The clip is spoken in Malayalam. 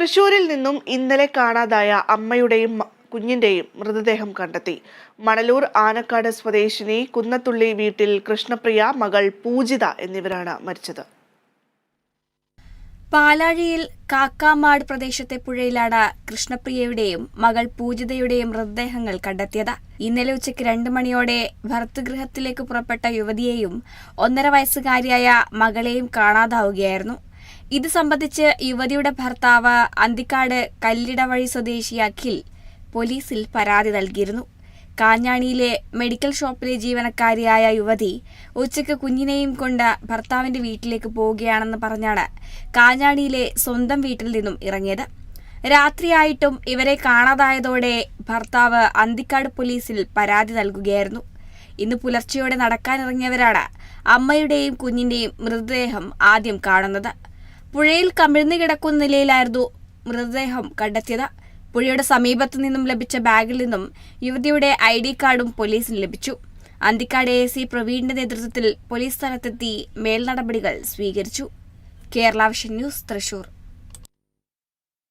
തൃശൂരിൽ നിന്നും ഇന്നലെ കാണാതായ അമ്മയുടെയും കുഞ്ഞിന്റെയും മൃതദേഹം കണ്ടെത്തി. മണലൂർ ആനക്കാട് സ്വദേശിനി കുന്നത്തുള്ളി വീട്ടിൽ കൃഷ്ണപ്രിയ, മകൾ പൂജിത എന്നിവരാണ് മരിച്ചത്. പാലാഴിയിൽ കാക്കാമാട് പ്രദേശത്തെ പുഴയിലാണ് കൃഷ്ണപ്രിയയുടെയും മകൾ പൂജിതയുടെയും മൃതദേഹങ്ങൾ കണ്ടെത്തിയത്. ഇന്നലെ ഉച്ചയ്ക്ക് 2 മണിയോടെ ഭർതൃഗൃഹത്തിലേക്ക് പുറപ്പെട്ട യുവതിയെയും 1.5 വയസ്സുകാരിയായ മകളെയും കാണാതാവുകയായിരുന്നു. ഇത് സംബന്ധിച്ച് യുവതിയുടെ ഭർത്താവ് അന്തിക്കാട് കല്ലിടവഴി സ്വദേശി അഖിൽ പോലീസിൽ പരാതി നൽകിയിരുന്നു. കാഞ്ഞാണിയിലെ മെഡിക്കൽ ഷോപ്പിലെ ജീവനക്കാരിയായ യുവതി ഉച്ചയ്ക്ക് കുഞ്ഞിനെയും കൊണ്ട് ഭർത്താവിന്റെ വീട്ടിലേക്ക് പോവുകയാണെന്ന് പറഞ്ഞാണ് കാഞ്ഞാണിയിലെ സ്വന്തം വീട്ടിൽ നിന്നും ഇറങ്ങിയത്. രാത്രിയായിട്ടും ഇവരെ കാണാതായതോടെ ഭർത്താവ് അന്തിക്കാട് പോലീസിൽ പരാതി നൽകുകയായിരുന്നു. ഇന്ന് പുലർച്ചെയോടെ നടക്കാനിറങ്ങിയവരാണ് അമ്മയുടെയും കുഞ്ഞിന്റെയും മൃതദേഹം ആദ്യം കാണുന്നത്. പുഴയിൽ കമിഴ്ന്നു കിടക്കുന്ന നിലയിലായിരുന്നു മൃതദേഹം കണ്ടെത്തിയത്. പുഴയുടെ സമീപത്തു നിന്നും ലഭിച്ച ബാഗിൽ നിന്നും യുവതിയുടെ ID കാർഡും പോലീസിന് ലഭിച്ചു. അന്തിക്കാട് ASI പ്രവീണിന്റെ നേതൃത്വത്തിൽ പോലീസ് സ്ഥലത്തെത്തി മേൽനടപടികൾ സ്വീകരിച്ചു. Kerala vision news, Thrissur.